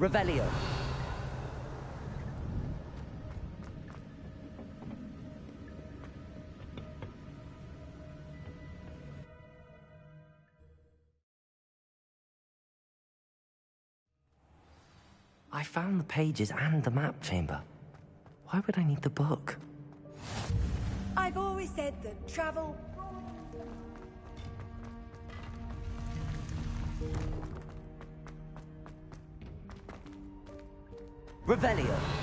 Revelio. I found the pages and the map chamber. Why would I need the book? I've always said that travel... Revelio.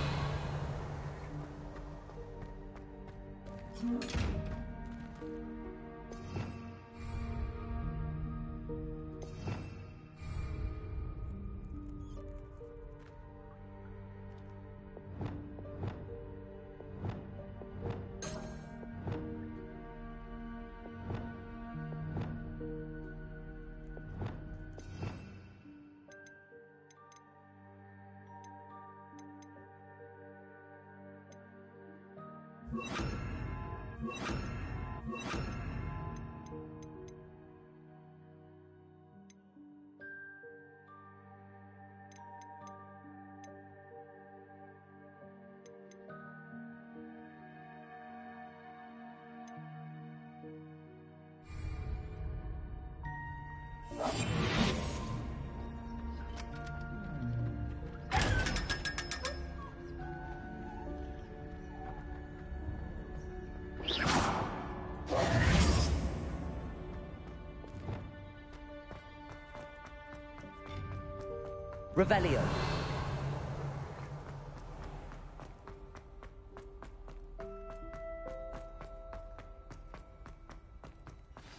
Revelio.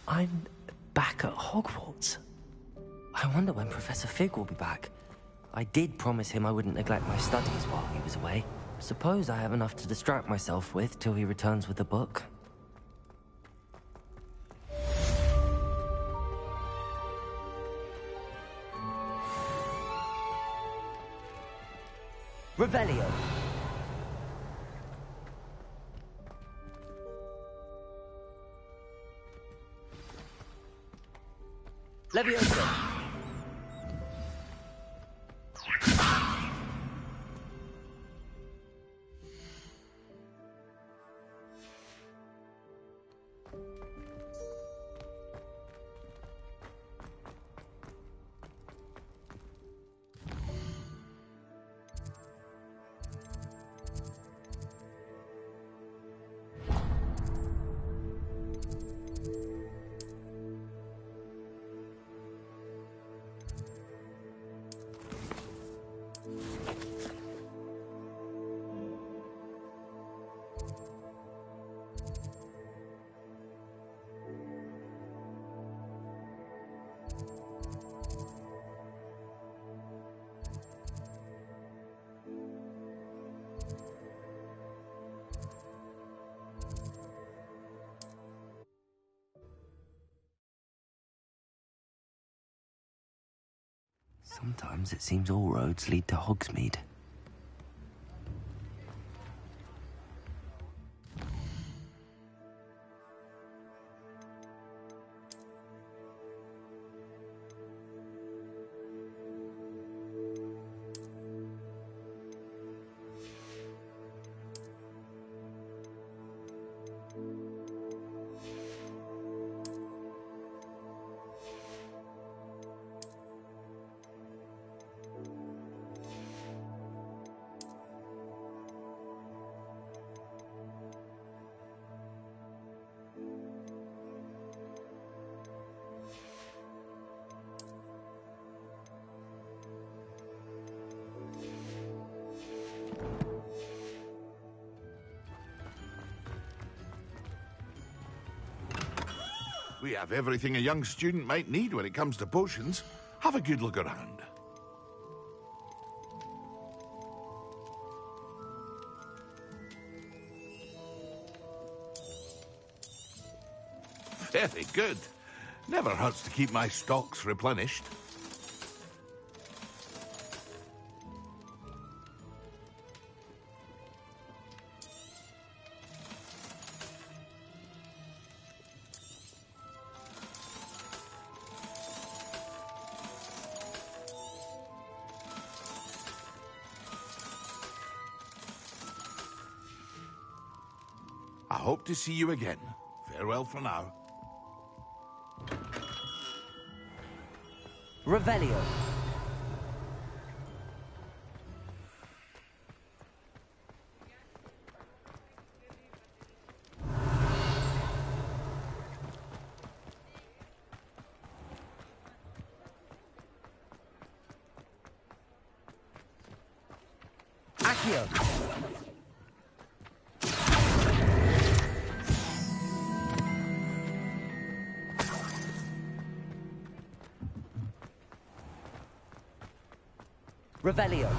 I'm back at Hogwarts. I wonder when Professor Fig will be back. I did promise him I wouldn't neglect my studies while he was away. Suppose I have enough to distract myself with till he returns with the book. Revelio. Levioso. Sometimes it seems all roads lead to Hogsmeade. We have everything a young student might need when it comes to potions. Have a good look around. Very good. Never hurts to keep my stocks replenished. hope to see you again. Farewell for now. Revelio. Accio. Revelio.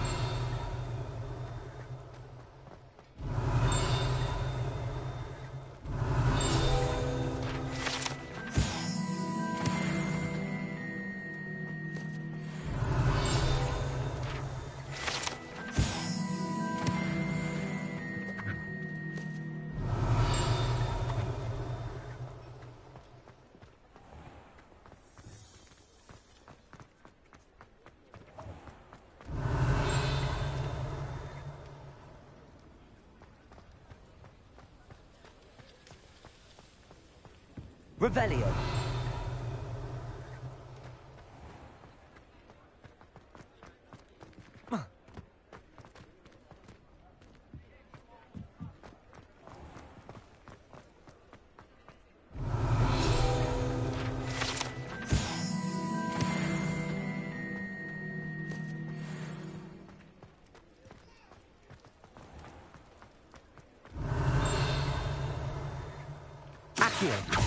Revelio. Accio.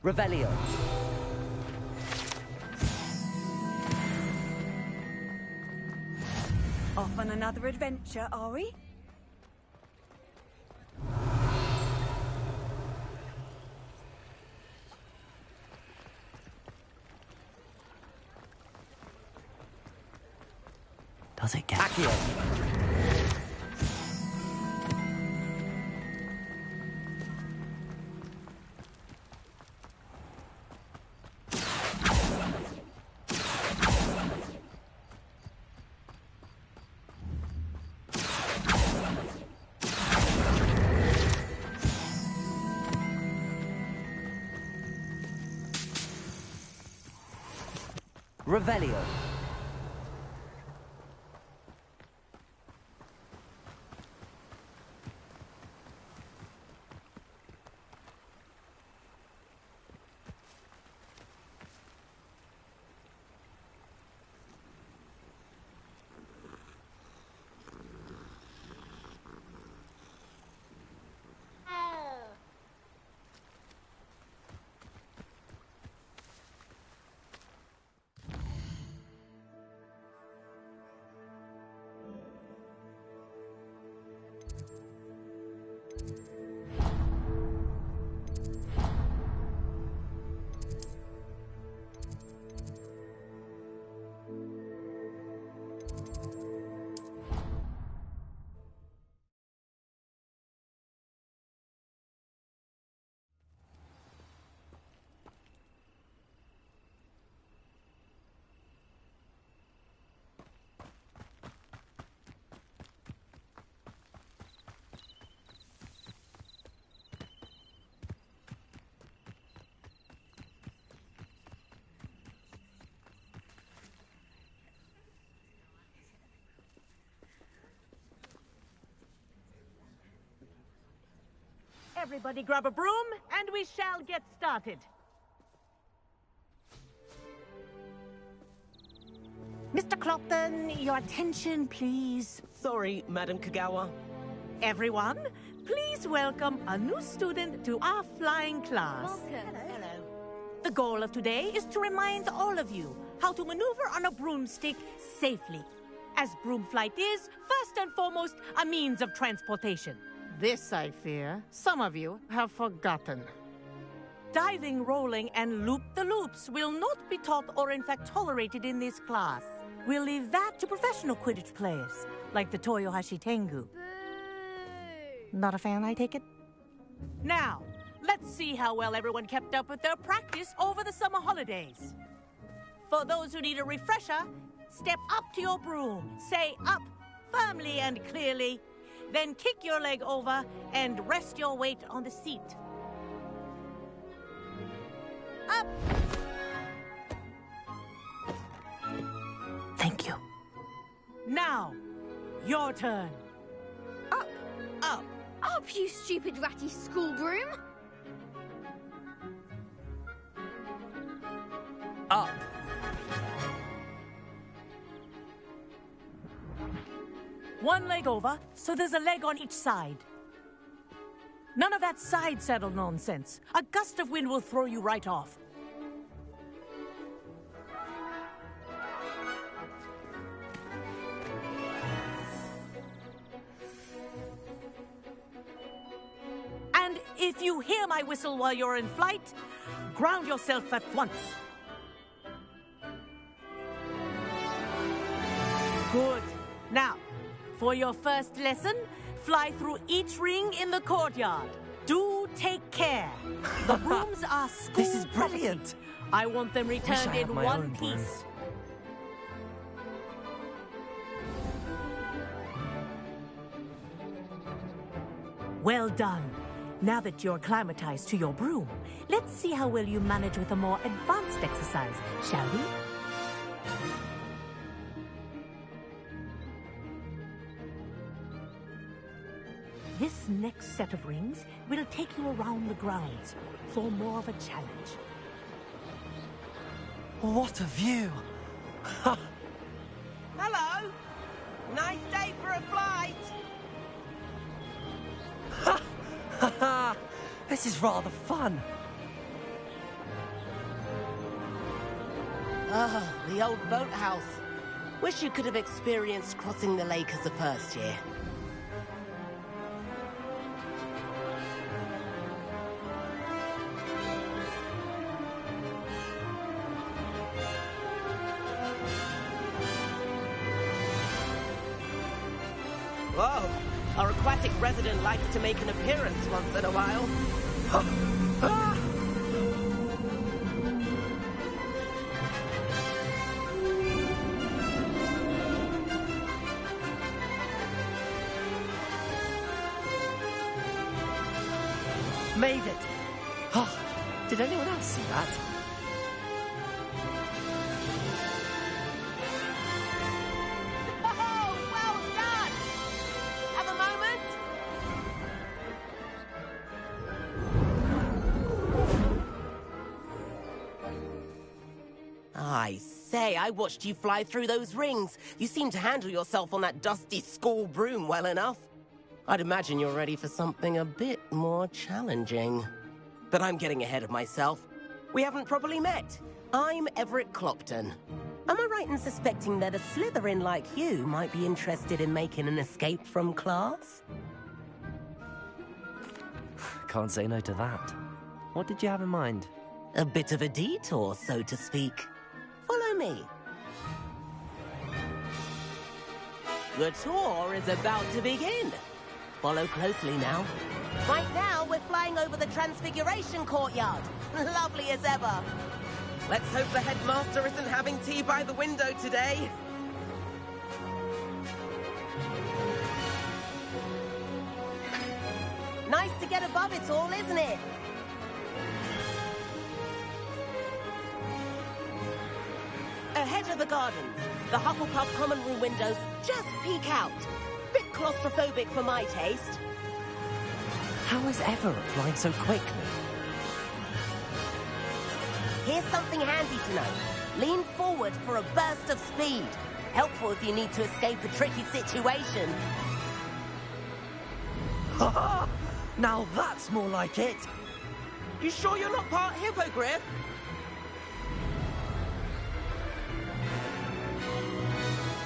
Revelio. Off on another adventure, are we? Does it get... Accio. Revelio. Everybody grab a broom, and we shall get started. Mr. Clopton, your attention, please. Sorry, Madam Kagawa. Everyone, Please welcome a new student to our flying class. Hello. The goal of today is to remind all of you how to maneuver on a broomstick safely, as broom flight is, first and foremost, a means of transportation. This, I fear, some of you have forgotten. Diving, rolling, and loop-the-loops will not be taught or in fact tolerated in this class. We'll leave that to professional Quidditch players, like the Toyohashi Tengu. Not a fan, I take it? Now, let's see how well everyone kept up with their practice over the summer holidays. For those who need a refresher, step up to your broom, say up firmly and clearly, then kick your leg over and rest your weight on the seat. Up! Thank you. Now, your turn. Up. Up. Up, you stupid ratty school broom. Up. One leg over, so there's a leg on each side. None of that side saddle nonsense. A gust of wind will throw you right off. And if you hear my whistle while you're in flight, ground yourself at once. Good. Now, for your first lesson, fly through each ring in the courtyard. Do take care. The brooms are school This is brilliant. property. I want them Wish returned I had in my one own broom. piece. Well done. Now that you're acclimatized to your broom, let's see how well you manage with a more advanced exercise, shall we? This next set of rings will take you around the grounds for more of a challenge. What a view! Hello! Nice day for a flight! This is rather fun. Ah, the old boathouse. Wish you could have experienced crossing the lake as a first year. Whoa! Our aquatic resident likes to make an appearance once in a while. Made it. Oh, did anyone else see that? Oh, well done! Have a moment? I say, I watched you fly through those rings. You seem to handle yourself on that dusty school broom well enough. I'd imagine you're ready for something a bit more challenging. But I'm getting ahead of myself. We haven't properly met. I'm Everett Clopton. Am I right in suspecting that a Slytherin like you might be interested in making an escape from class? Can't say no to that. What did you have in mind? A bit of a detour, so to speak. Follow me. The tour is about to begin. Follow closely now. Right now, we're flying over the Transfiguration Courtyard. Lovely as ever. Let's hope the headmaster isn't having tea by the window today. Nice to get above it all, isn't it? Ahead of the gardens, the Hufflepuff common room windows just peek out. Bit claustrophobic for my taste. How is Everett flying so quickly? Here's something handy to know. Lean forward for a burst of speed. Helpful if you need to escape a tricky situation. Ha Now that's more like it! You sure you're not part hippogriff?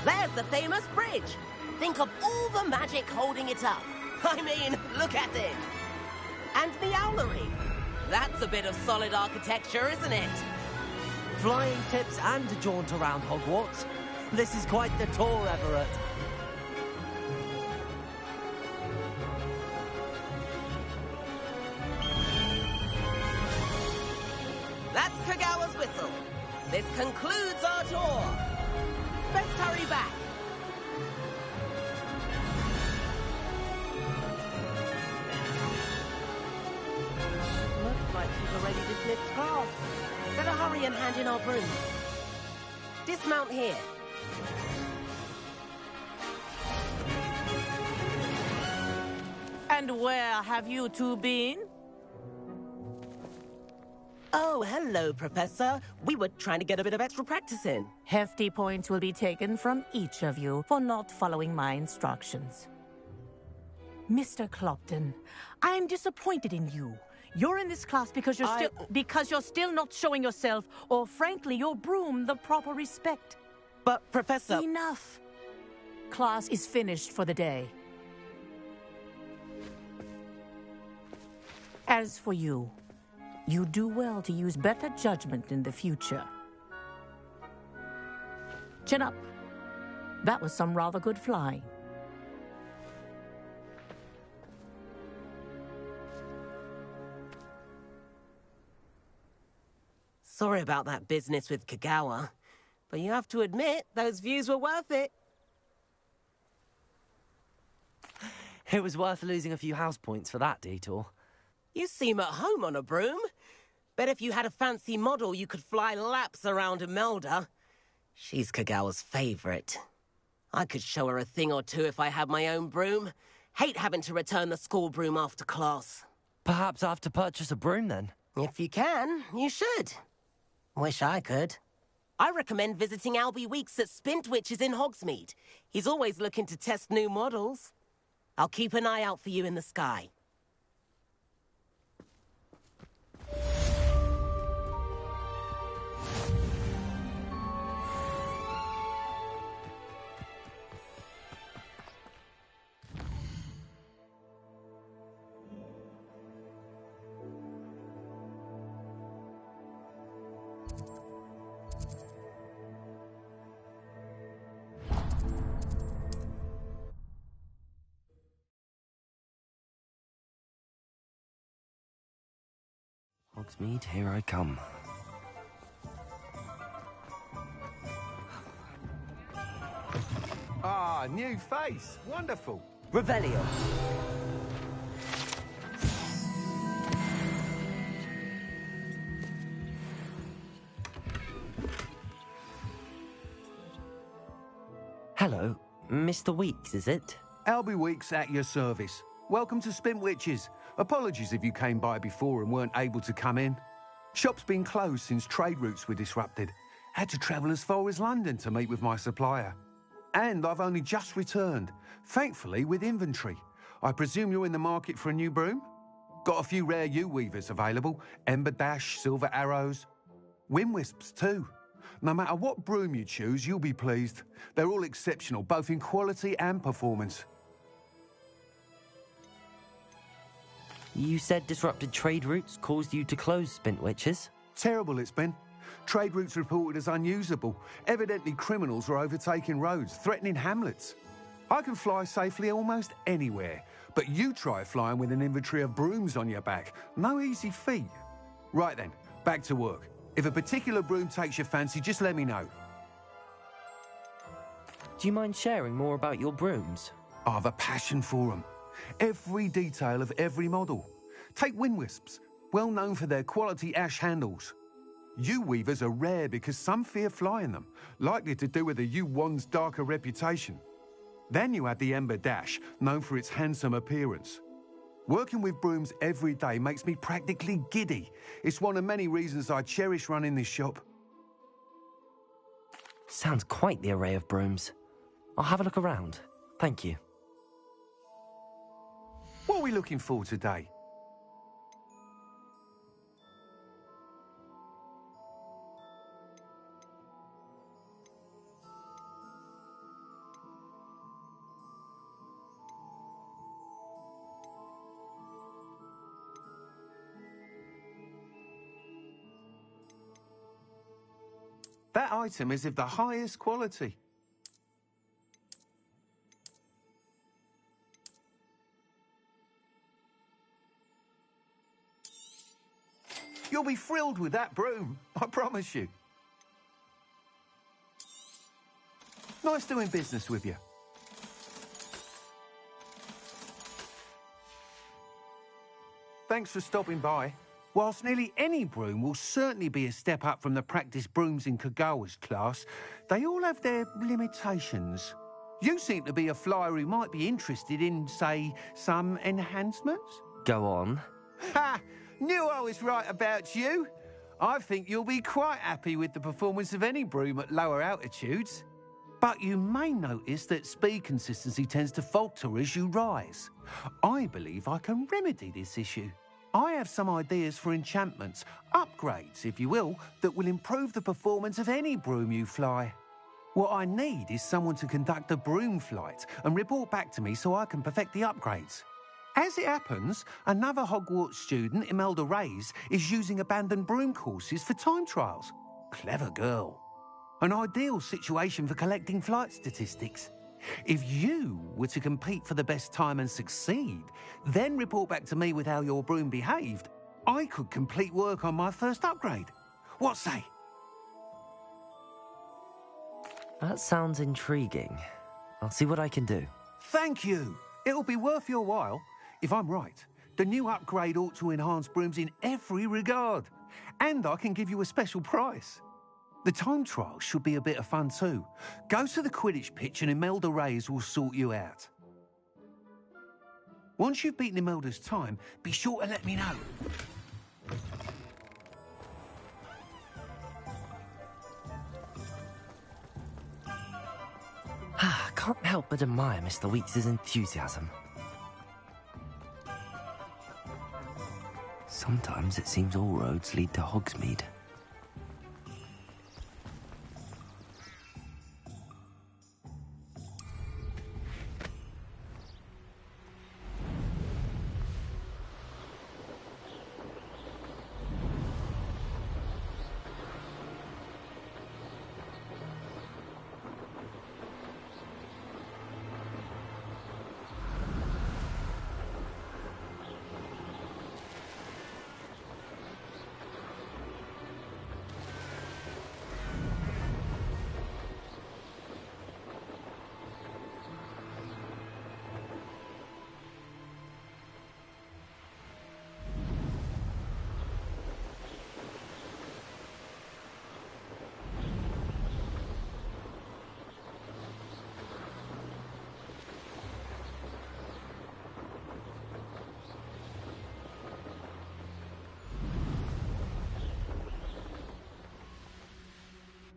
There's the famous bridge. Think of all the magic holding it up. I mean, look at it. And the owlery. That's a bit of solid architecture, isn't it? Flying tips and a jaunt around Hogwarts. This is quite the tour, Everett. That's Kagawa's whistle. This concludes our tour. Let's hurry back. Looks like she's already dismissed class. Better hurry and hand in our brooms. Dismount here. And where have you two been? Oh, hello, Professor. We were trying to get a bit of extra practice in. Hefty points will be taken from each of you for not following my instructions. Mr. Clopton, I am disappointed in you. You're in this class because you're still not showing yourself, or frankly, your broom the proper respect. But, Professor... Enough. Class is finished for the day. As for you, you do well to use better judgment in the future. Chin up. That was some rather good flying. Sorry about that business with Kagawa, but you have to admit, those views were worth it. It was worth losing a few house points for that detour. You seem at home on a broom. Bet if you had a fancy model, you could fly laps around Imelda. She's Kagawa's favorite. I could show her a thing or two if I had my own broom. Hate having to return the school broom after class. Perhaps I have to purchase a broom then? If you can, you should. Wish I could. I recommend visiting Albie Weeks at Spintwitches in Hogsmeade. He's always looking to test new models. I'll keep an eye out for you in the sky. Hogsmeade, here I come. Ah, new face. Wonderful. Revelio. Hello, Mr. Weeks, is it? Albie Weeks at your service. Welcome to Spintwitches. Apologies if you came by before and weren't able to come in. Shop's been closed since trade routes were disrupted. Had to travel as far as London to meet with my supplier. And I've only just returned, thankfully with inventory. I presume you're in the market for a new broom? Got a few rare U-weavers available, Ember Dash, Silver Arrows. Wind Wisps too. No matter what broom you choose, you'll be pleased. They're all exceptional, both in quality and performance. You said disrupted trade routes caused you to close Spintwitches? Terrible it's been. Trade routes reported as unusable. Evidently criminals were overtaking roads, threatening hamlets. I can fly safely almost anywhere, but you try flying with an inventory of brooms on your back. No easy feat. Right then, back to work. If a particular broom takes your fancy, just let me know. Do you mind sharing more about your brooms? I have a passion for them. Every detail of every model. Take Wind Wisps, well known for their quality ash handles. U-weavers are rare because some fear flying them, likely to do with the U-wand's darker reputation. Then you have the Ember Dash, known for its handsome appearance. Working with brooms every day makes me practically giddy. It's one of many reasons I cherish running this shop. Sounds quite the array of brooms. I'll have a look around. Thank you. What are we looking for today? That item is of the highest quality. You'll be thrilled with that broom, I promise you. Nice doing business with you. Thanks for stopping by. Whilst nearly any broom will certainly be a step up from the practice brooms in Kagawa's class, they all have their limitations. You seem to be a flyer who might be interested in, say, some enhancements? Go on. Ha! Knew I was right about you. I think you'll be quite happy with the performance of any broom at lower altitudes. But you may notice that speed consistency tends to falter as you rise. I believe I can remedy this issue. I have some ideas for enchantments, upgrades, if you will, that will improve the performance of any broom you fly. What I need is someone to conduct a broom flight and report back to me so I can perfect the upgrades. As it happens, another Hogwarts student, Imelda Reyes, is using abandoned broom courses for time trials. Clever girl. An ideal situation for collecting flight statistics. If you were to compete for the best time and succeed, then report back to me with how your broom behaved, I could complete work on my first upgrade. What say? That sounds intriguing. I'll see what I can do. Thank you. It'll be worth your while. If I'm right, the new upgrade ought to enhance brooms in every regard. And I can give you a special price. The time trial should be a bit of fun too. Go to the Quidditch pitch and Imelda Reyes will sort you out. Once you've beaten Imelda's time, be sure to let me know. I can't help but admire Mr. Weeks' enthusiasm. Sometimes it seems all roads lead to Hogsmeade.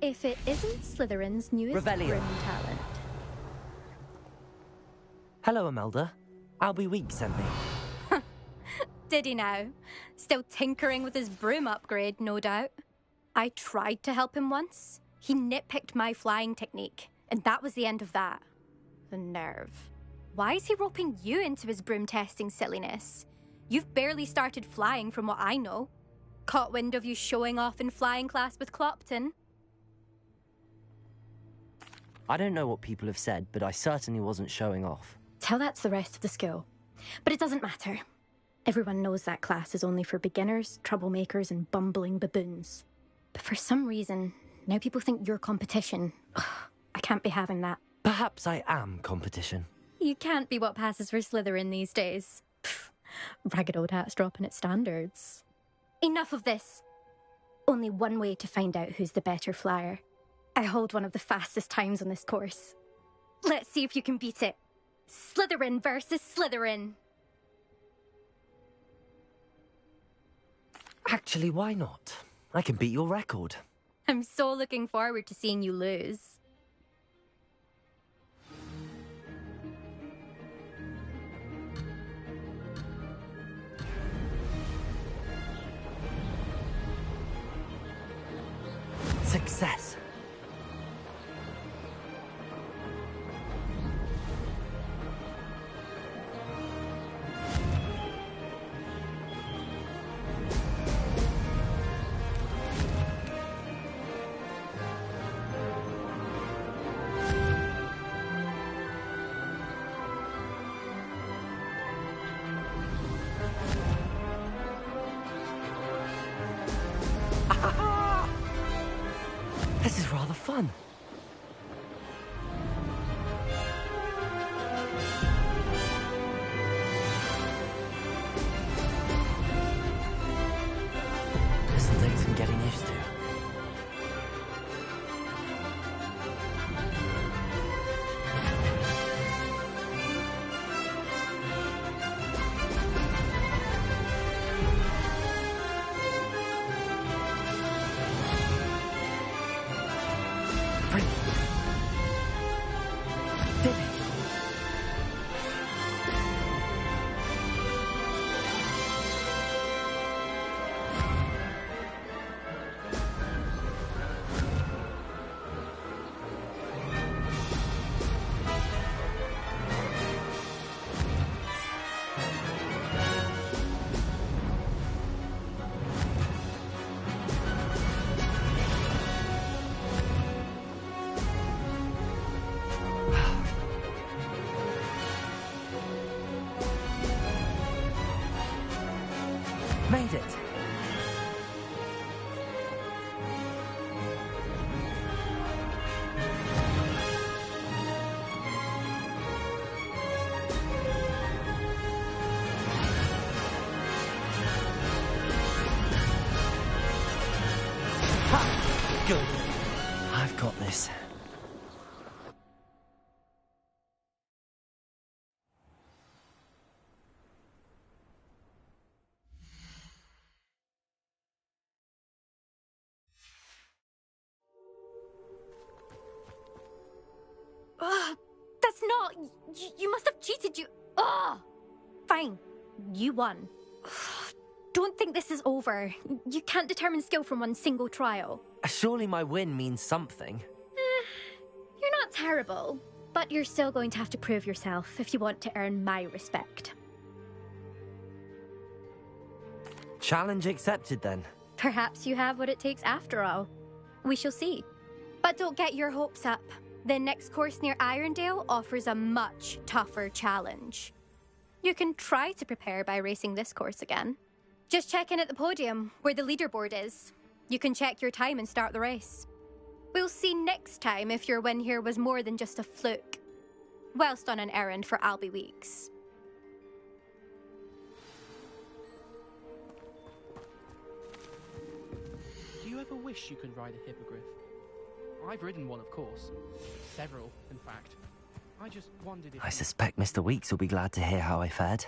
If it isn't Slytherin's newest Revelio. broom talent. Hello, Imelda. Albie Weeks sent me. Did he now? Still tinkering with his broom upgrade, no doubt. I tried to help him once. He nitpicked my flying technique, and that was the end of that. The nerve. Why is he roping you into his broom testing silliness? You've barely started flying from what I know. Caught wind of you showing off in flying class with Clopton. I don't know what people have said, but I certainly wasn't showing off. Tell that to the rest of the school. But it doesn't matter. Everyone knows that class is only for beginners, troublemakers, and bumbling baboons. But for some reason, now people think you're competition. Ugh, I can't be having that. Perhaps I am competition. You can't be what passes for Slytherin these days. Pfft, ragged old hat's dropping its standards. Enough of this. Only one way to find out who's the better flyer. I hold one of the fastest times on this course. Let's see if you can beat it. Slytherin versus Slytherin. Actually, why not? I can beat your record. I'm so looking forward to seeing you lose. Success. This is rather fun. This'll take some getting used to. Made it. Ha! Good. I've got this. That's not... You must have cheated, you... Ugh! Fine. You won. Don't think this is over. You can't determine skill from one single trial. Surely my win means something. You're not terrible, but you're still going to have to prove yourself if you want to earn my respect. Challenge accepted, then. Perhaps you have what it takes after all. We shall see. But don't get your hopes up. The next course near Irondale offers a much tougher challenge. You can try to prepare by racing this course again. Just check in at the podium, where the leaderboard is. You can check your time and start the race. We'll see next time if your win here was more than just a fluke. Whilst on an errand for Albie Weeks. Do you ever wish you could ride a hippogriff? I've ridden one, of course. Several, in fact. I just wondered if... I suspect Mr. Weeks will be glad to hear how I fared.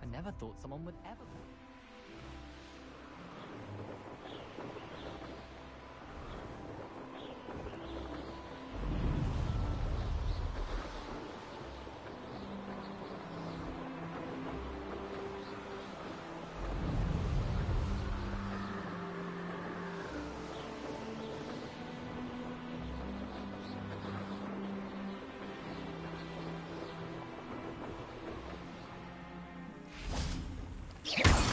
I never thought someone would ever... Yeah.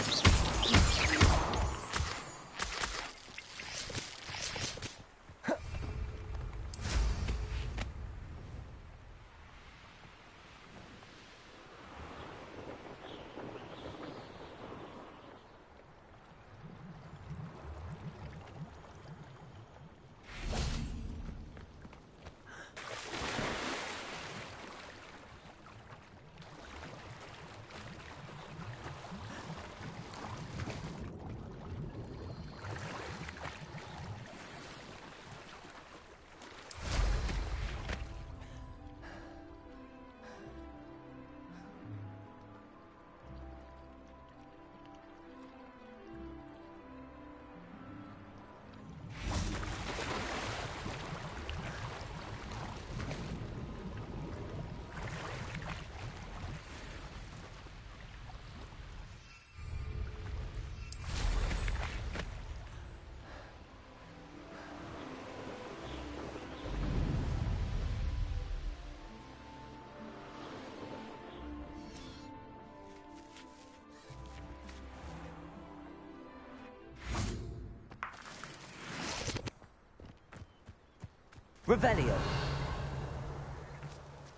Revelio.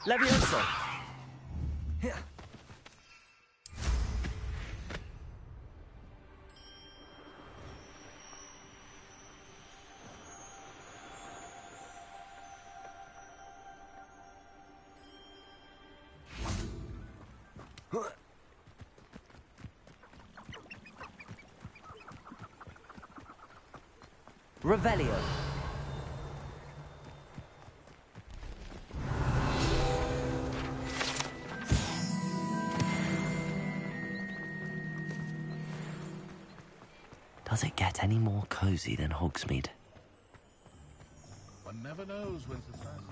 Levioso. Revelio. Does it get any more cozy than Hogsmeade? One never knows when society...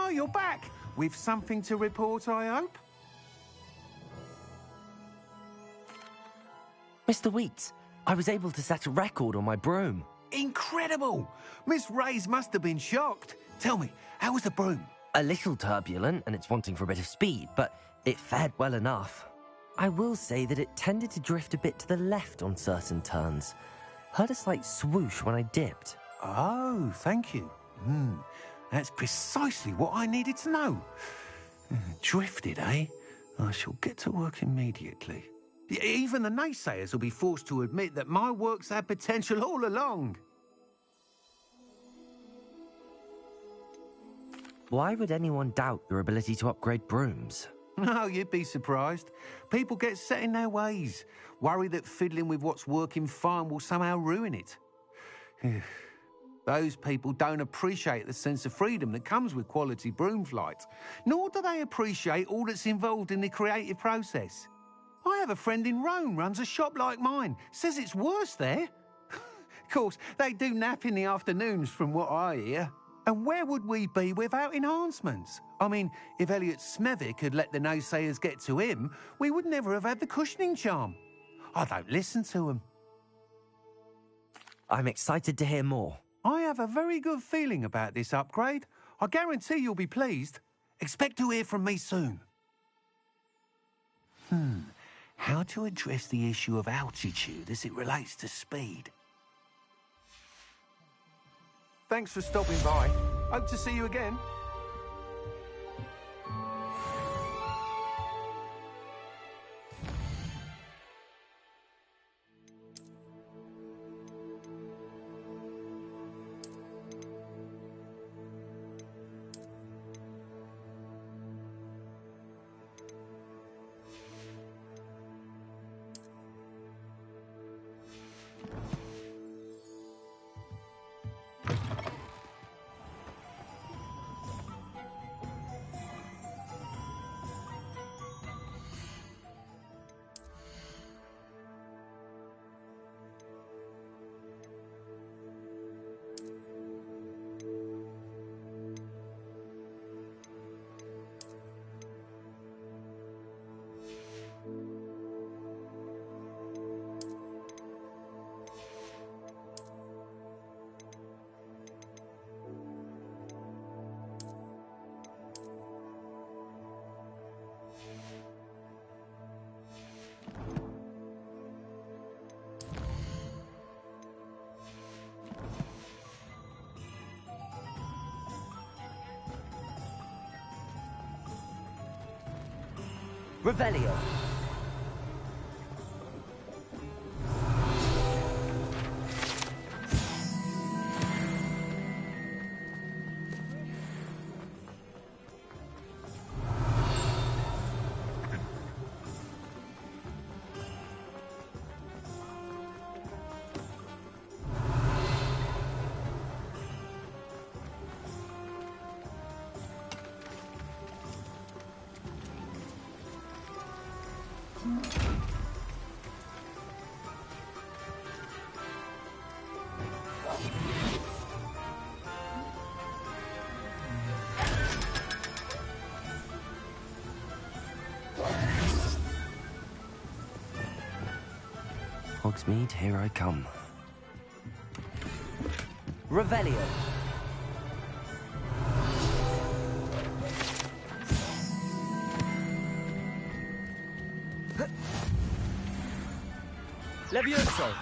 Oh, you're back! With something to report, I hope? Mr. Wheats, I was able to set a record on my broom. Incredible! Miss Reyes must have been shocked. Tell me, how was the broom? A little turbulent, and it's wanting for a bit of speed, but it fared well enough. I will say that it tended to drift a bit to the left on certain turns. Heard a slight swoosh when I dipped. Oh, thank you. That's precisely what I needed to know. Drifted, eh? I shall get to work immediately. Even the naysayers will be forced to admit that my work's had potential all along. Why would anyone doubt your ability to upgrade brooms? No, you'd be surprised. People get set in their ways, worry that fiddling with what's working fine will somehow ruin it. Those people don't appreciate the sense of freedom that comes with quality broom flight, nor do they appreciate all that's involved in the creative process. I have a friend in Rome runs a shop like mine, says it's worse there. Of course, they do nap in the afternoons from what I hear. And where would we be without enhancements? I mean, if Elliot Smethwick had let the naysayers get to him, we would never have had the cushioning charm. I don't listen to them. I'm excited to hear more. I have a very good feeling about this upgrade. I guarantee you'll be pleased. Expect to hear from me soon. How to address the issue of altitude as it relates to speed? Thanks for stopping by. Hope to see you again. Revelio. Hogsmeade, here I come. Revelio. Levioso.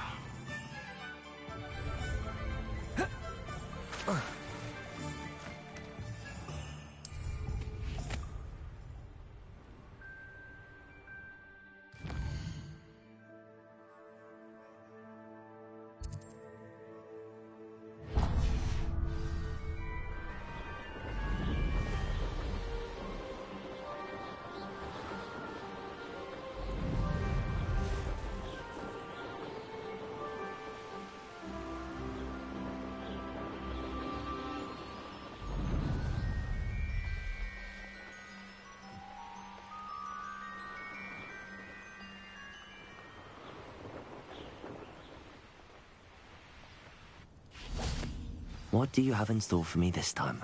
What do you have in store for me this time?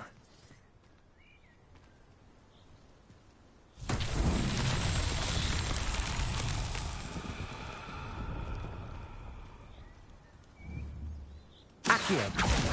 Accio.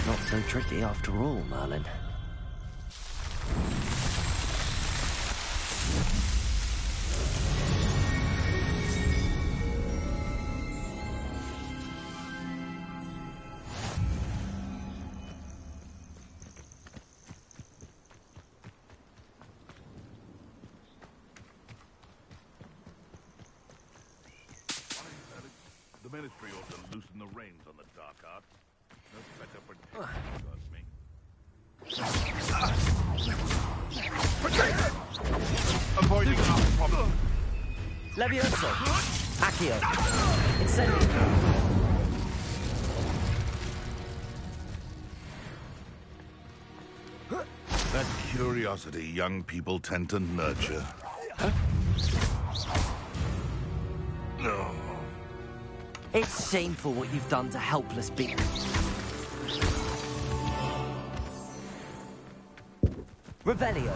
Not so tricky after all, Merlin. The Ministry ought to loosen the reins on the dark art. No better protection got me. Avoiding our problem. Levioso. Accio. Incendio. That curiosity young people tend to nurture. No. It's shameful what you've done to helpless beings. Revelio.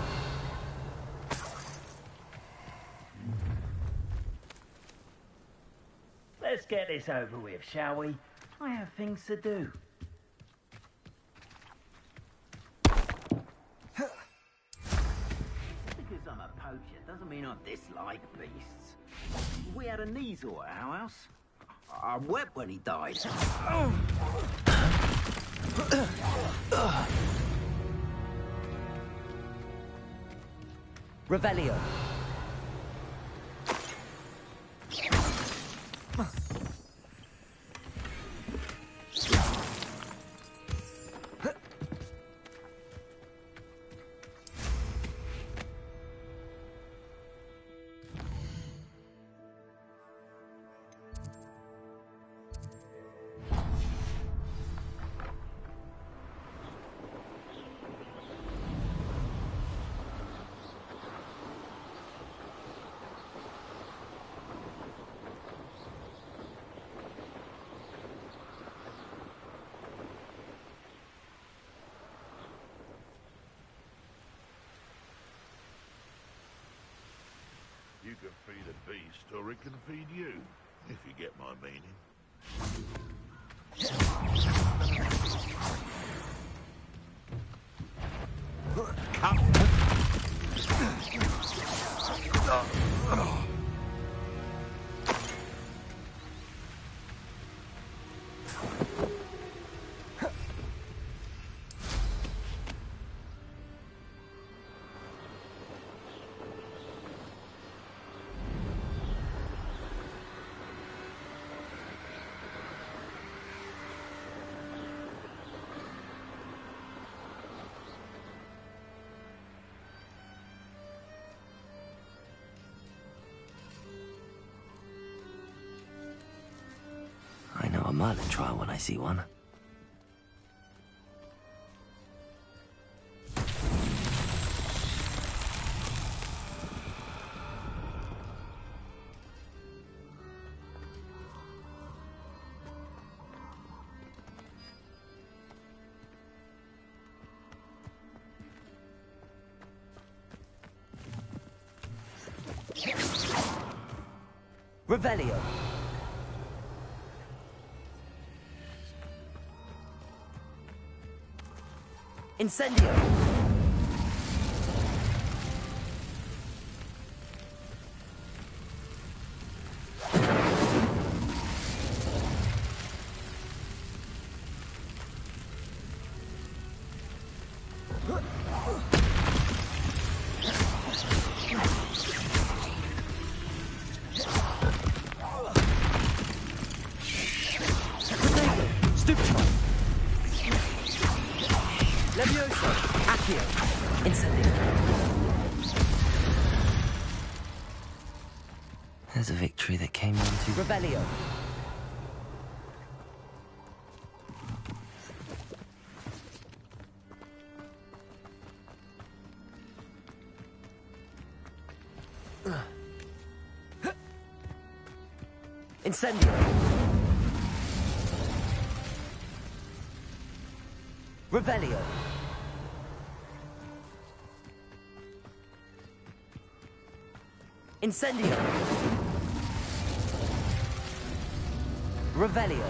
Let's get this over with, shall we? I have things to do. Because I'm a poacher doesn't mean I dislike beasts. We had a Kneazor at our house. I wept when he died. Revelio. You can feed a beast, or it can feed you, if you get my meaning. I know a Merlin trial when I see one. Revelio. Incendio. Stupefy. Levioso. Accio. Incendio. There's a victory that came down to Revelio. Incendio. Revelio. Incendio. Revelio.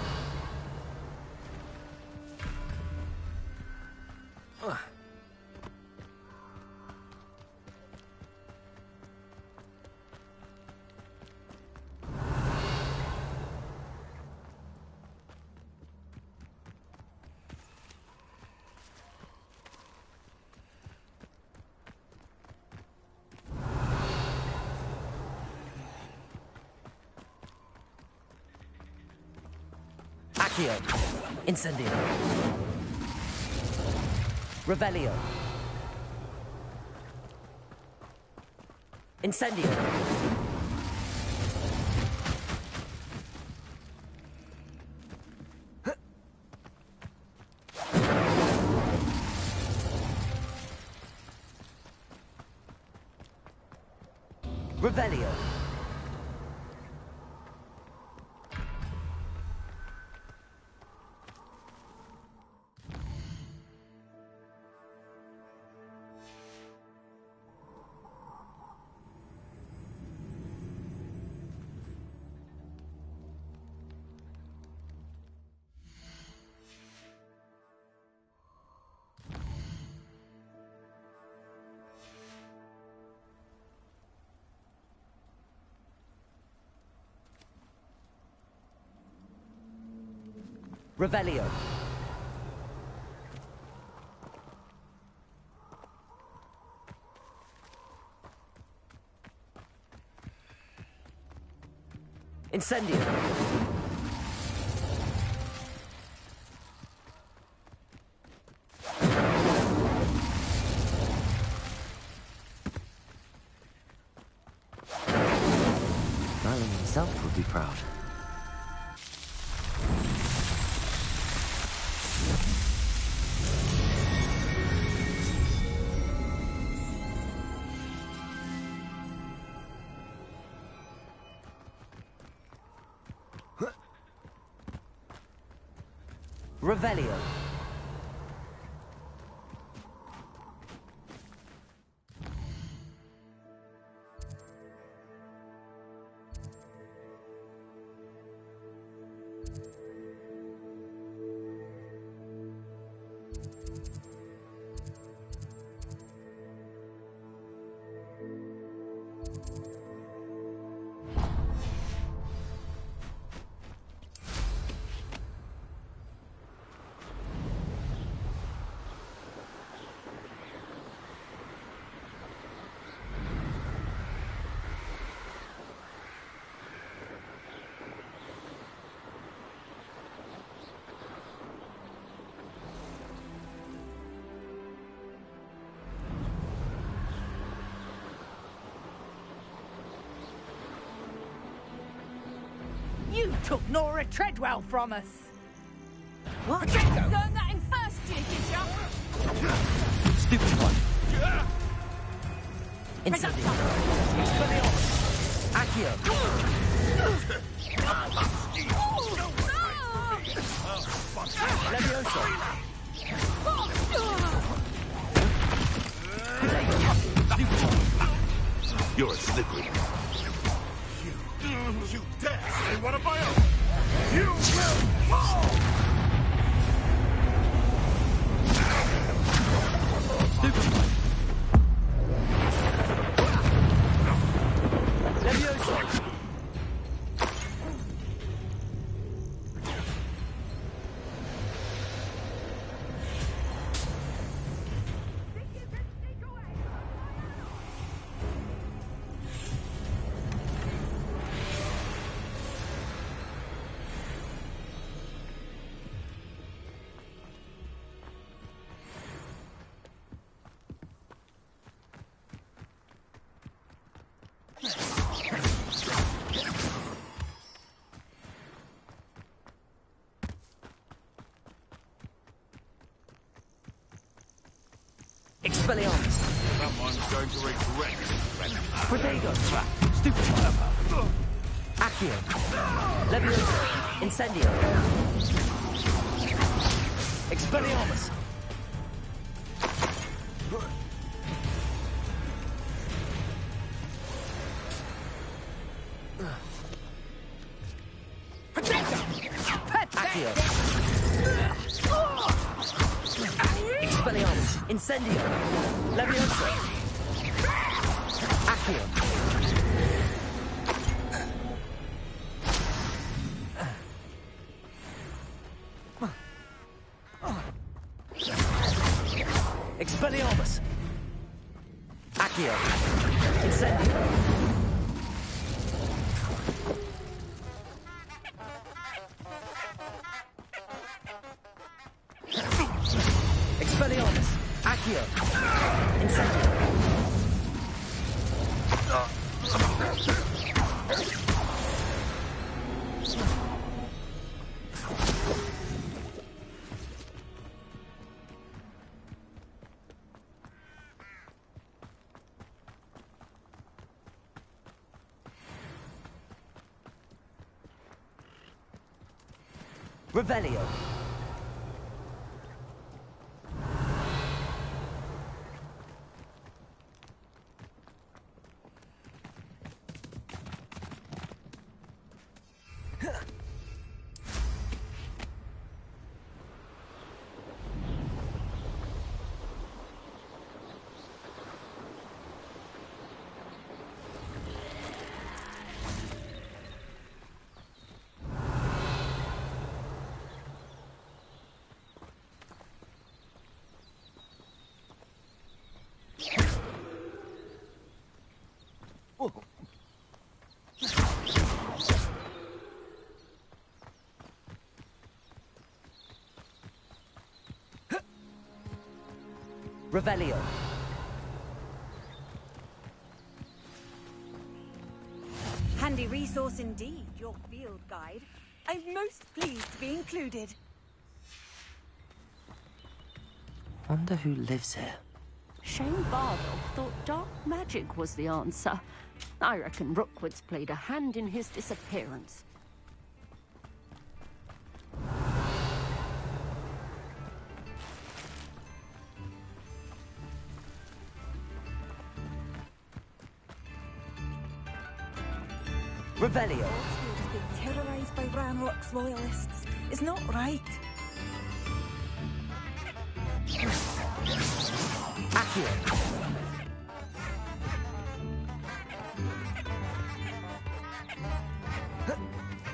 Accio. Incendio. Revelio. Incendio. Revelio. Revelio. Incendio. Merlin himself would be proud. Revelio. took Nora Treadwell from us. What? Learn that in first year, did ya? Stupid one. Incendio. Expelliarmus. Accio. Levioso. Stupid one. You're a slippery. You dare say one of my own! You will fall! Stupid one. Levioso. Expelliarmus. Someone's going to regret it. Protego. Stupid one. Accio. Levioso. Incendio. Expelliarmus. Accio. Expelliarmus. Incendio. Levioso. Accio. Expelliarmus. Accio. Incendio. Expelliarmus. Accio. Incendio. Revelio. Revelio. Handy resource indeed, your field guide. I'm most pleased to be included. Wonder who lives here. Shane Bardolph thought dark magic was the answer. I reckon Rookwood's played a hand in his disappearance. Revelio. Northfield being terrorized by Ranrock's loyalists is not right. Accio.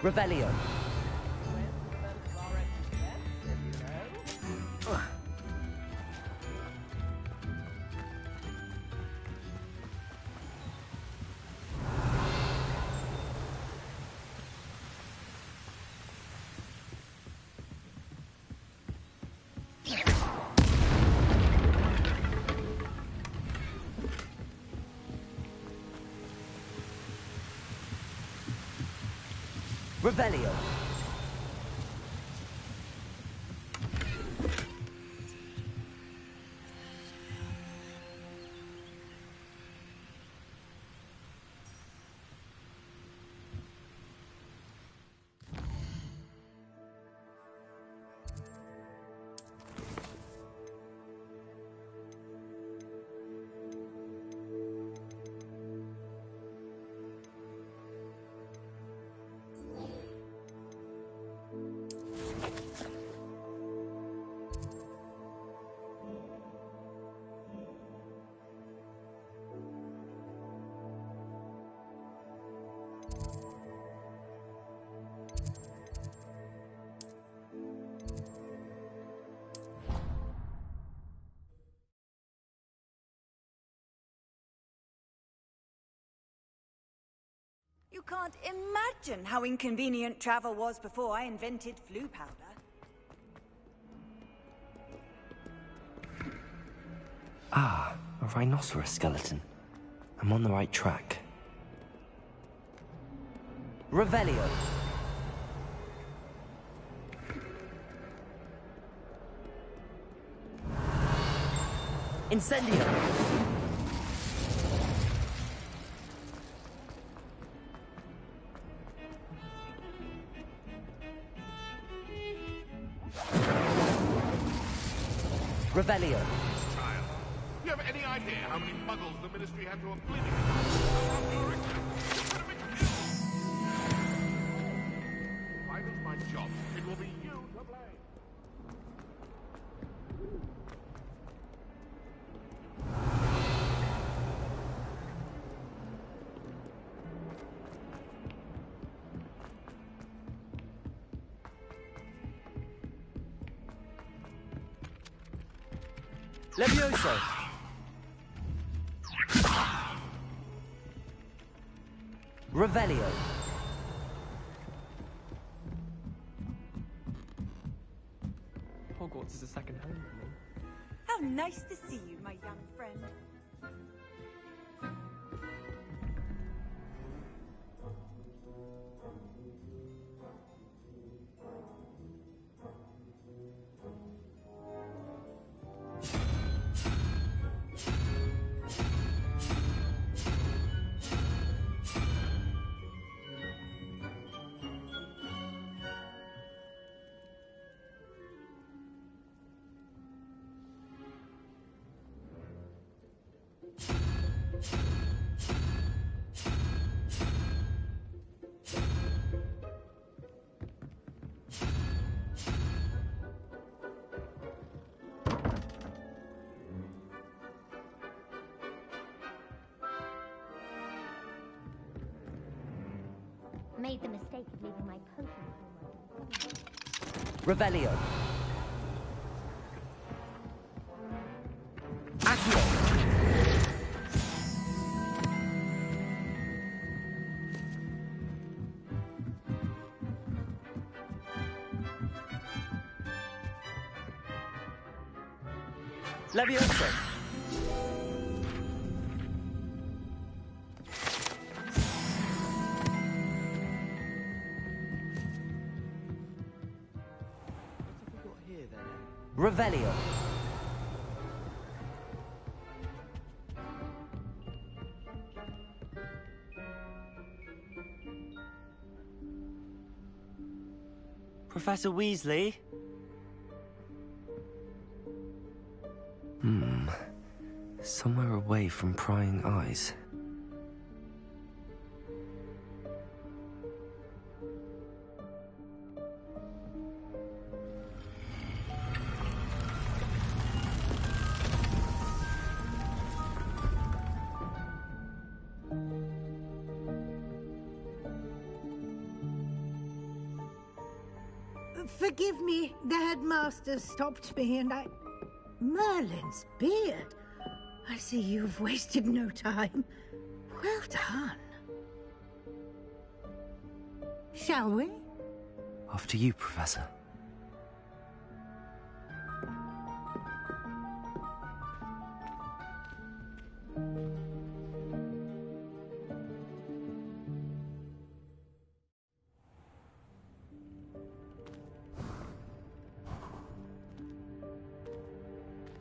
Revelio. Revelio. You can't imagine how inconvenient travel was before I invented flu powder. Ah, a rhinoceros skeleton. I'm on the right track. Revelio. Incendio. Revelio. Child, do you have any idea how many muggles the Ministry had to obliviate? If I lose my job, it will be you to blame. Levioso. Revelio. Hogwarts is a second home for me. How nice to see you, my young friend. Made the mistake of leaving my potion. Revelio. Accio. Levioso. Revelio. Professor Weasley? Somewhere away from prying eyes. Forgive me, the headmaster stopped me and I... Merlin's beard. I see you've wasted no time. Well done. Shall we? After you, Professor.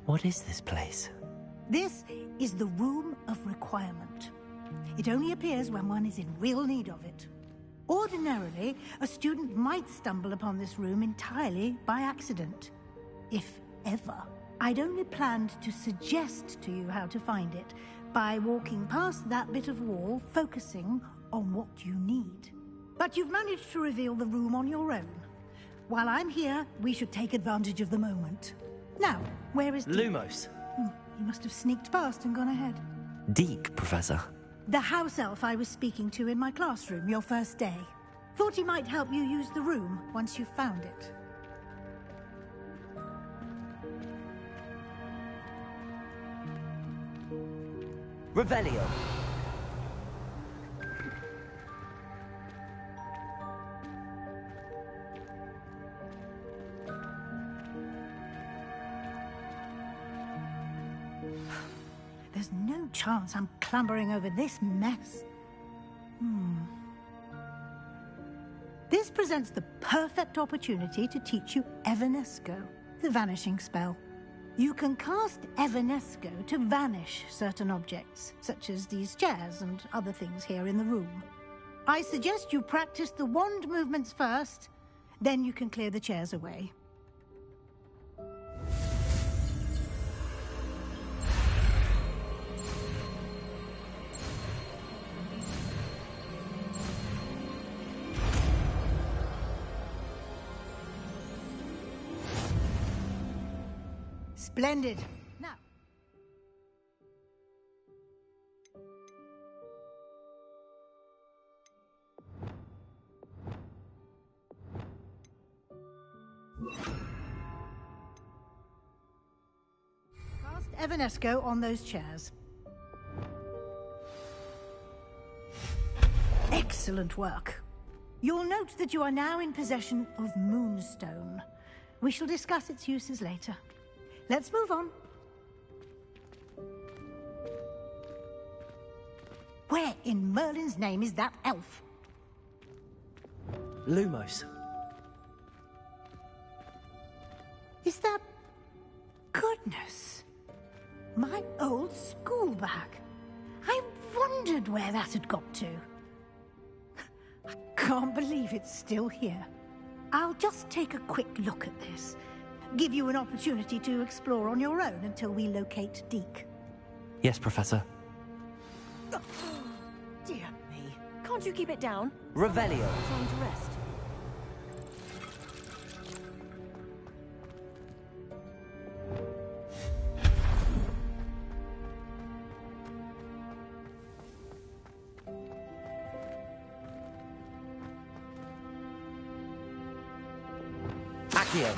What is this place? This is the Room of Requirement. It only appears when one is in real need of it. Ordinarily, a student might stumble upon this room entirely by accident. If ever. I'd only planned to suggest to you how to find it by walking past that bit of wall, focusing on what you need. But you've managed to reveal the room on your own. While I'm here, we should take advantage of the moment. Now, where is Deke? Lumos. He must have sneaked past and gone ahead. Deke, Professor. The house elf I was speaking to in my classroom your first day. Thought he might help you use the room once you found it. Revelio. There's no chance I'm clambering over this mess. This presents the perfect opportunity to teach you Evanesco, the vanishing spell. You can cast Evanesco to vanish certain objects, such as these chairs and other things here in the room. I suggest you practice the wand movements first, then you can clear the chairs away. Splendid. Now. Cast Evanesco on those chairs. Excellent work. You'll note that you are now in possession of Moonstone. We shall discuss its uses later. Let's move on. Where in Merlin's name is that elf? Lumos. Is that... Goodness. My old school bag. I wondered where that had got to. I can't believe it's still here. I'll just take a quick look at this. Give you an opportunity to explore on your own until we locate Deke. Yes, Professor. Dear me. Can't you keep it down? Revelio. Trying to rest. Accio.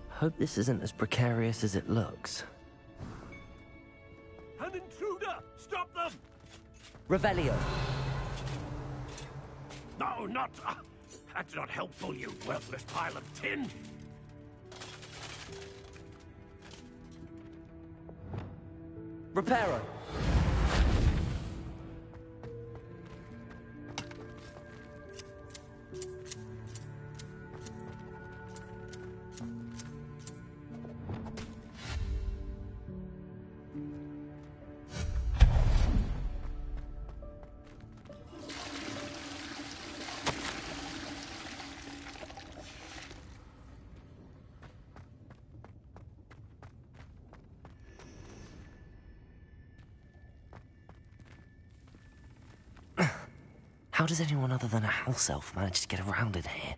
Hope this isn't as precarious as it looks. An intruder! Stop them! Revelio. No, not... that's not helpful, you worthless pile of tin! Reparo. How does anyone other than a house elf manage to get around in here?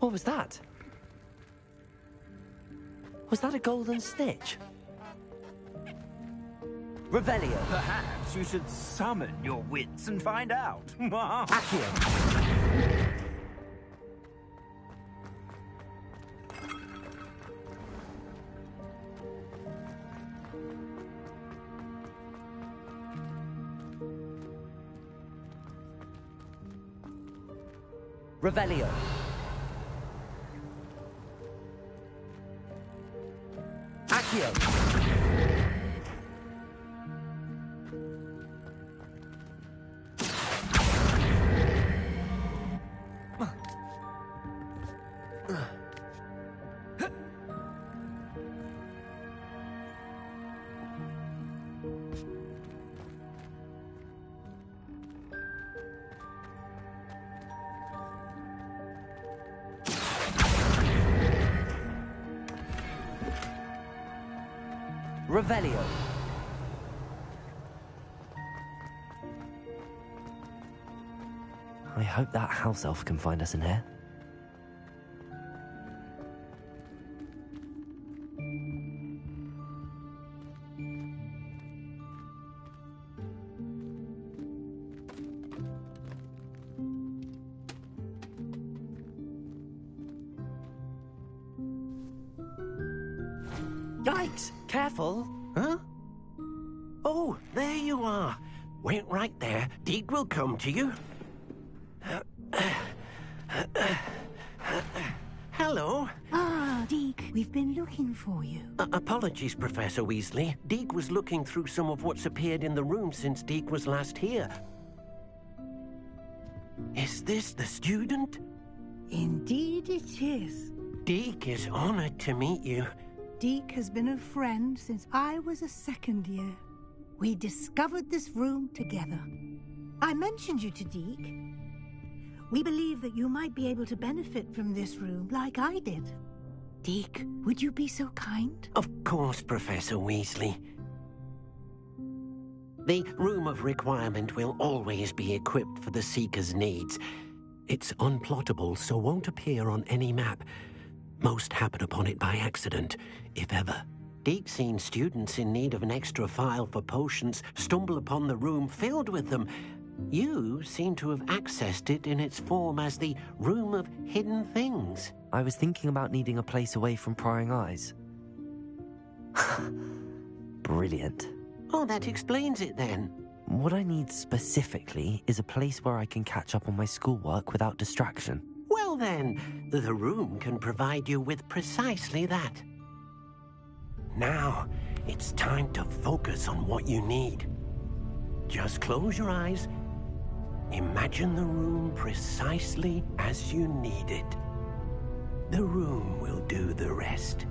What was that? Was that a golden snitch? Revelio. Perhaps you should summon your wits and find out. Accio. Revelio. Accio. Revelio. I hope that house elf can find us in here. Yikes! Careful! Huh? Oh, there you are. Wait right there. Deek will come to you. Hello. Ah, Deke, we've been looking for you. Apologies, Professor Weasley. Deek was looking through some of what's appeared in the room since Deek was last here. Is this the student? Indeed it is. Deek is honored to meet you. Deke has been a friend since I was a second year. We discovered this room together. I mentioned you to Deke. We believe that you might be able to benefit from this room like I did. Deke, would you be so kind? Of course, Professor Weasley. The Room of Requirement will always be equipped for the Seeker's needs. It's unplottable, so won't appear on any map. Most happen upon it by accident, if ever. Deke's seen students in need of an extra file for potions stumble upon the room filled with them. You seem to have accessed it in its form as the Room of Hidden Things. I was thinking about needing a place away from prying eyes. Brilliant. Oh, that explains it then. What I need specifically is a place where I can catch up on my schoolwork without distraction. Well then, the room can provide you with precisely that. Now, it's time to focus on what you need. Just close your eyes. Imagine the room precisely as you need it. The room will do the rest.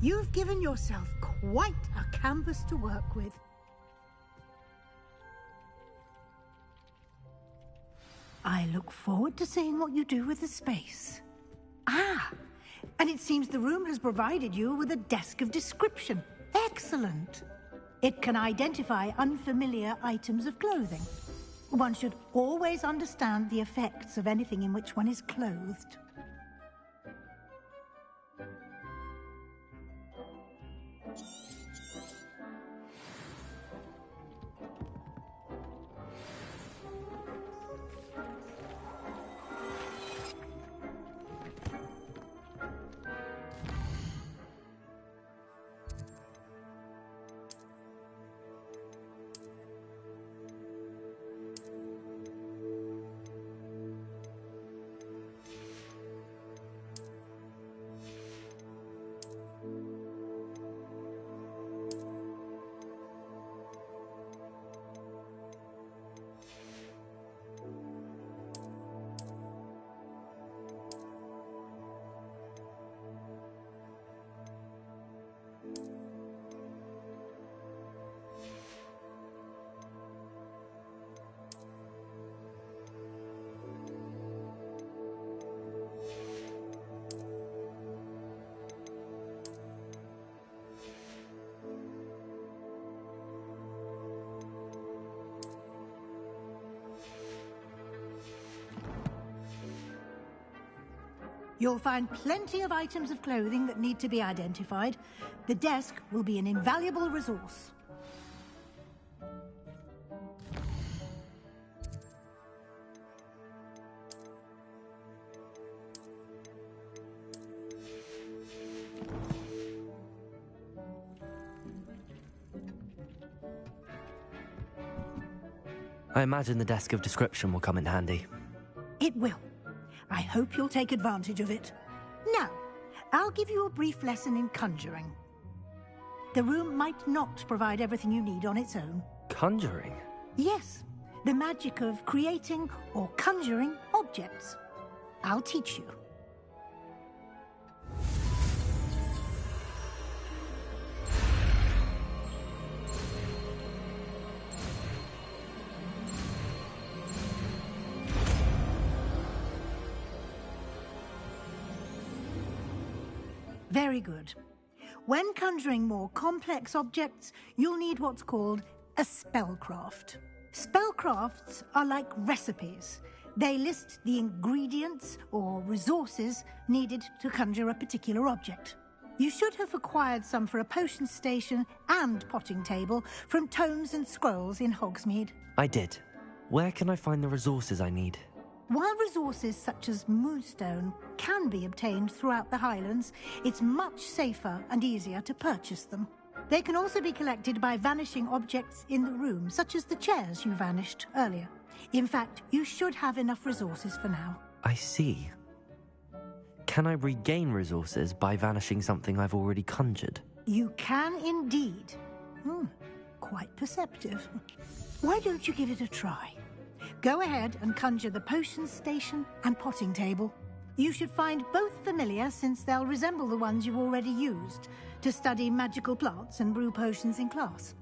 You've given yourself quite a canvas to work with. I look forward to seeing what you do with the space. Ah, and it seems the room has provided you with a desk of description. Excellent. It can identify unfamiliar items of clothing. One should always understand the effects of anything in which one is clothed. You'll find plenty of items of clothing that need to be identified. The desk will be an invaluable resource. I imagine the desk of description will come in handy. It will. I hope you'll take advantage of it. Now, I'll give you a brief lesson in conjuring. The room might not provide everything you need on its own. Conjuring? Yes, the magic of creating or conjuring objects. I'll teach you. Very good. When conjuring more complex objects, you'll need what's called a spellcraft. Spellcrafts are like recipes. They list the ingredients or resources needed to conjure a particular object. You should have acquired some for a potion station and potting table from tomes and scrolls in Hogsmeade. I did. Where can I find the resources I need? While resources such as moonstone can be obtained throughout the Highlands, it's much safer and easier to purchase them. They can also be collected by vanishing objects in the room, such as the chairs you vanished earlier. In fact, you should have enough resources for now. I see. Can I regain resources by vanishing something I've already conjured? You can indeed. Quite perceptive. Why don't you give it a try? Go ahead and conjure the potion station and potting table. You should find both familiar, since they'll resemble the ones you've already used to study magical plants and brew potions in class.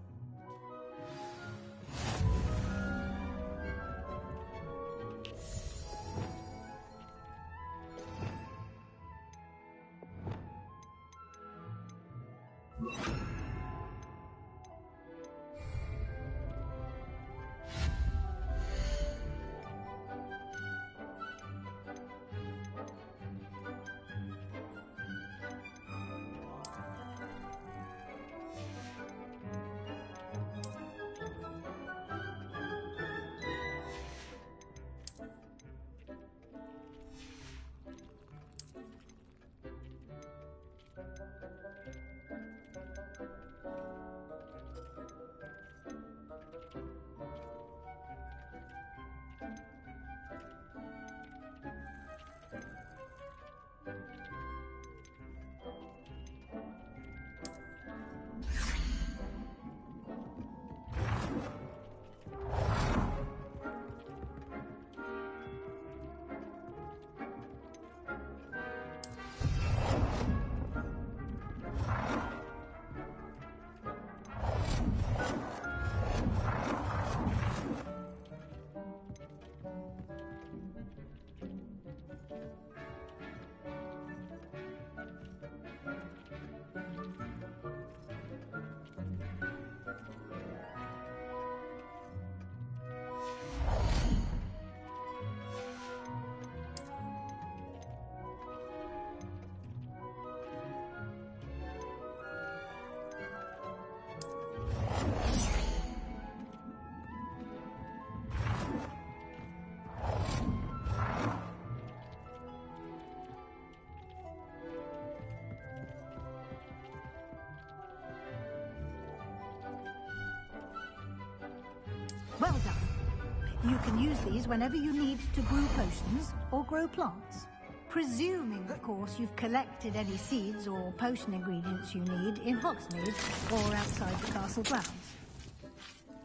Well done. You can use these whenever you need to brew potions or grow plants. Presuming, of course, you've collected any seeds or potion ingredients you need in Hogsmeade or outside the castle grounds.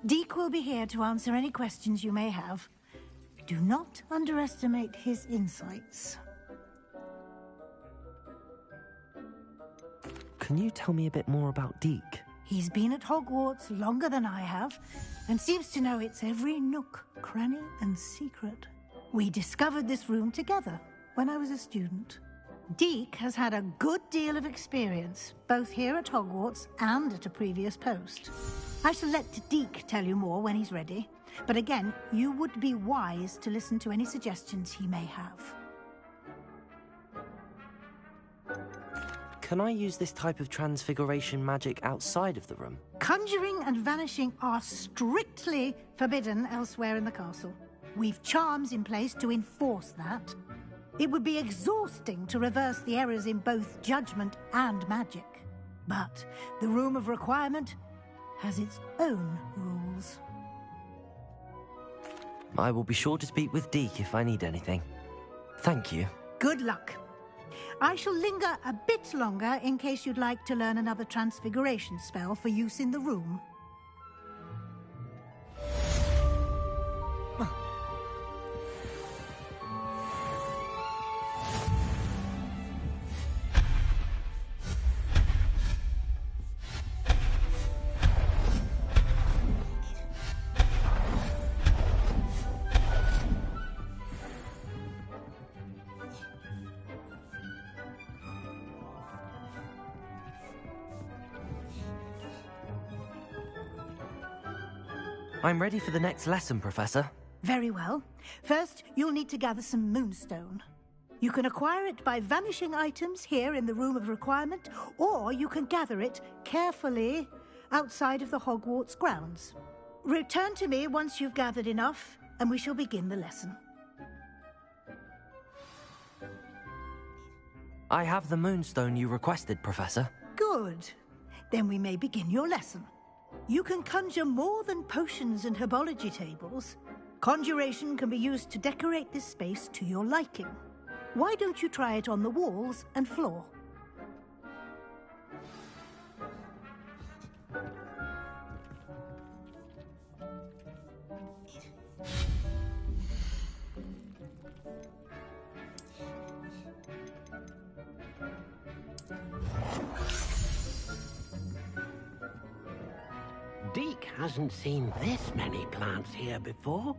Deek will be here to answer any questions you may have. Do not underestimate his insights. Can you tell me a bit more about Deek? He's been at Hogwarts longer than I have, and seems to know its every nook, cranny, and secret. We discovered this room together when I was a student. Deek has had a good deal of experience, both here at Hogwarts and at a previous post. I shall let Deek tell you more when he's ready, but again, you would be wise to listen to any suggestions he may have. Can I use this type of transfiguration magic outside of the room? Conjuring and vanishing are strictly forbidden elsewhere in the castle. We've charms in place to enforce that. It would be exhausting to reverse the errors in both judgment and magic. But the Room of Requirement has its own rules. I will be sure to speak with Deke if I need anything. Thank you. Good luck. I shall linger a bit longer in case you'd like to learn another transfiguration spell for use in the room. I'm ready for the next lesson, Professor. Very well. First, you'll need to gather some moonstone. You can acquire it by vanishing items here in the Room of Requirement, or you can gather it carefully outside of the Hogwarts grounds. Return to me once you've gathered enough, and we shall begin the lesson. I have the moonstone you requested, Professor. Good. Then we may begin your lesson. You can conjure more than potions and herbology tables. Conjuration can be used to decorate this space to your liking. Why don't you try it on the walls and floor? Deke hasn't seen this many plants here before.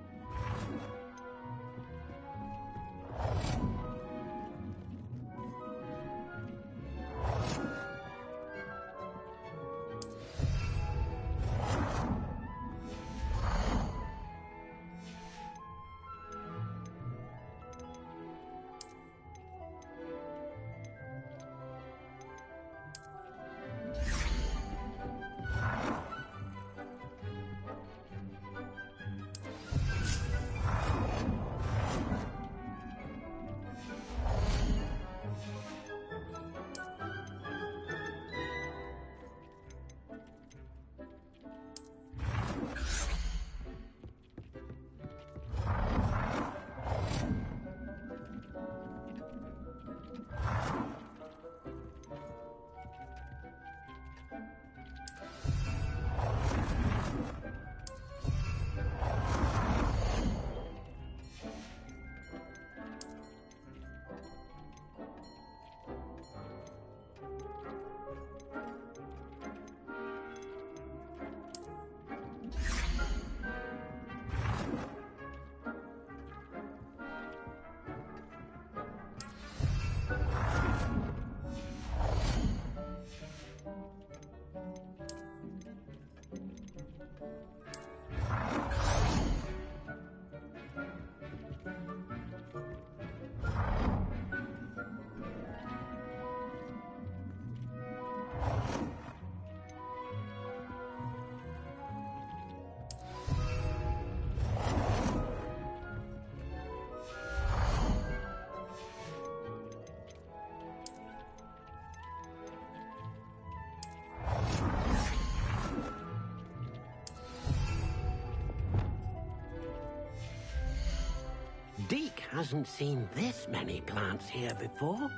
Deke hasn't seen this many plants here before.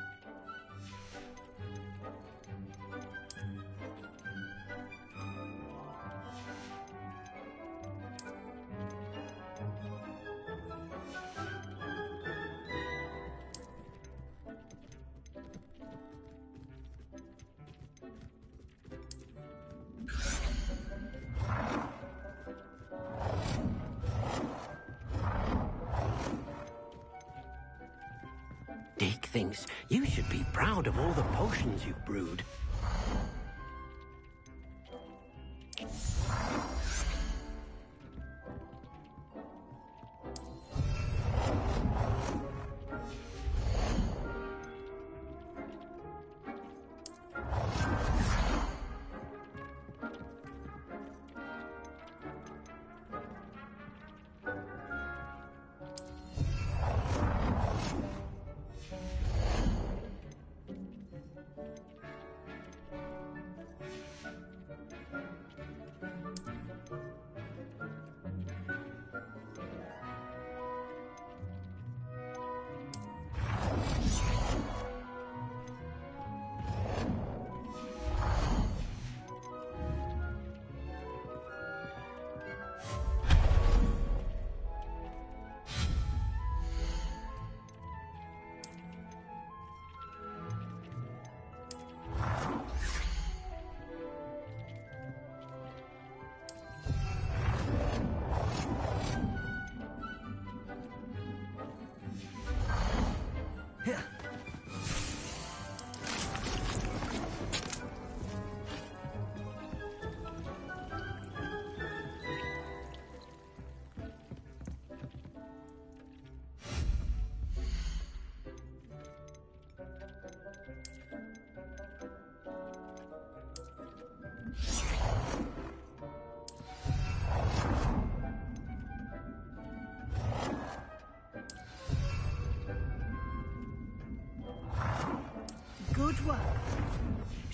Deke thinks you should be proud of all the potions you've brewed.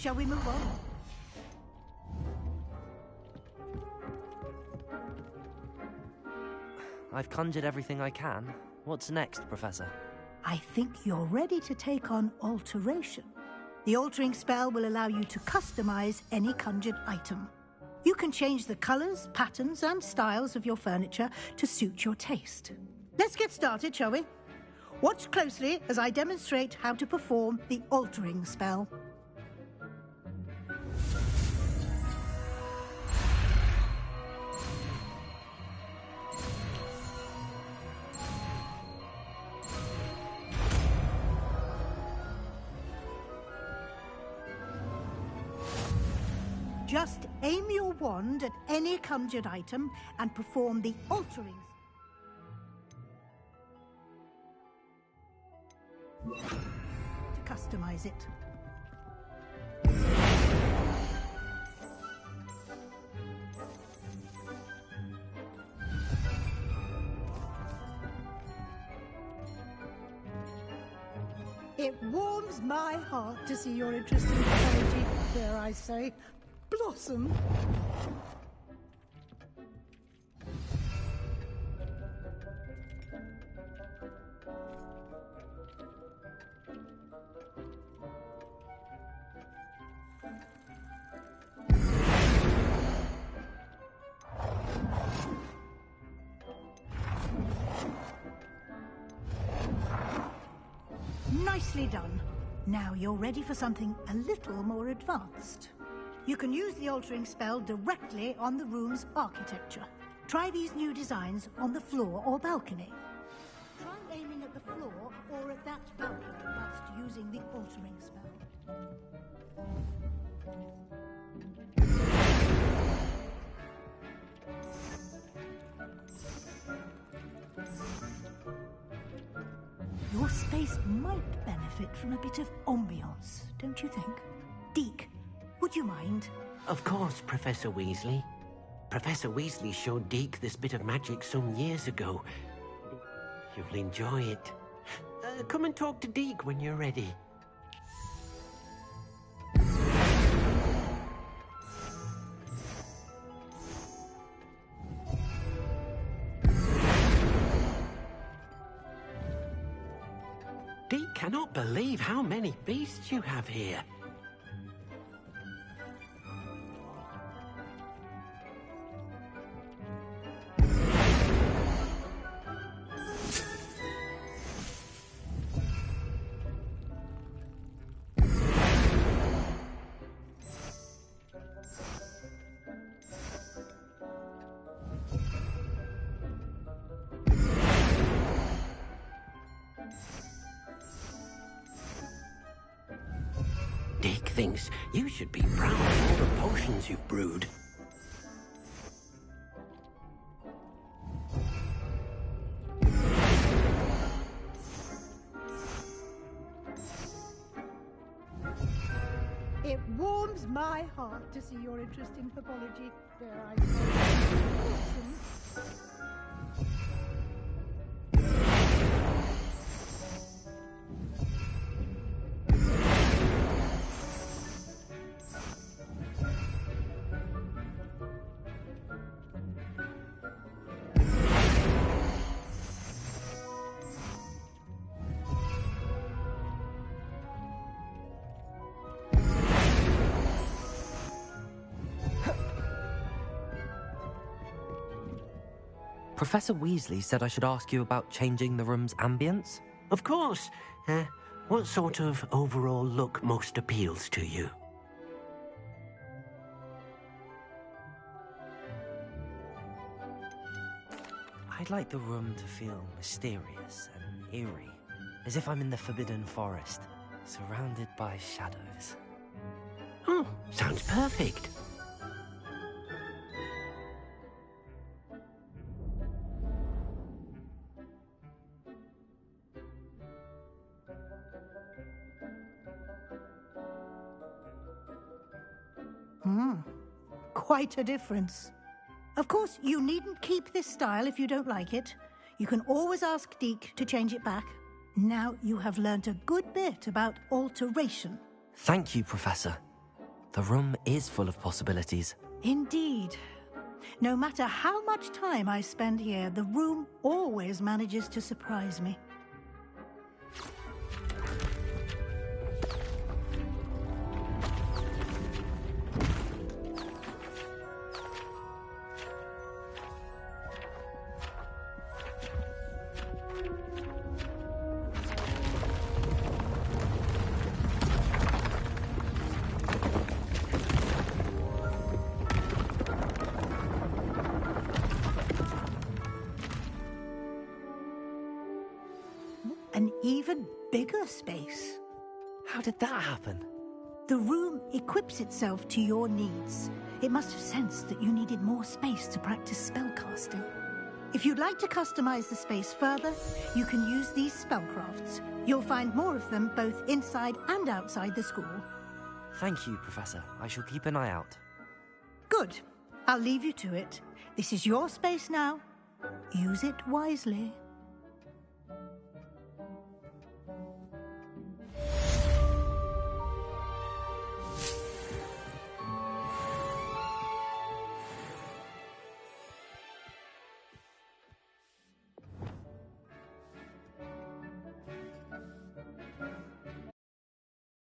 Shall we move on? I've conjured everything I can. What's next, Professor? I think you're ready to take on alteration. The altering spell will allow you to customize any conjured item. You can change the colors, patterns, and styles of your furniture to suit your taste. Let's get started, shall we? Watch closely as I demonstrate how to perform the altering spell. Just aim your wand at any conjured item and perform the altering. To customize it. It warms my heart to see your interest in technology, dare I say, blossom. Nicely done. Now you're ready for something a little more advanced. You can use the altering spell directly on the room's architecture. Try these new designs on the floor or balcony. Try aiming at the floor or at that balcony whilst using the altering spell. Your space might benefit from a bit of ambiance, don't you think? Deke, would you mind? Of course, Professor Weasley. Professor Weasley showed Deke this bit of magic some years ago. You'll enjoy it. Come and talk to Deke when you're ready. Deke cannot believe how many beasts you have here. Deke thinks you should be proud of all the potions you've brewed. It warms my heart to see your interest in herbology, dare I say. Professor Weasley said I should ask you about changing the room's ambience? Of course. What sort of overall look most appeals to you? I'd like the room to feel mysterious and eerie, as if I'm in the Forbidden Forest, surrounded by shadows. Oh, sounds perfect. Quite a difference. Of course, you needn't keep this style if you don't like it. You can always ask Deke to change it back. Now you have learnt a good bit about alteration. Thank you, Professor. The room is full of possibilities. Indeed. No matter how much time I spend here, the room always manages to surprise me. An even bigger space. How did that happen? The room equips itself to your needs. It must have sensed that you needed more space to practice spellcasting. If you'd like to customize the space further, you can use these spellcrafts. You'll find more of them both inside and outside the school. Thank you, Professor. I shall keep an eye out. Good. I'll leave you to it. This is your space now. Use it wisely.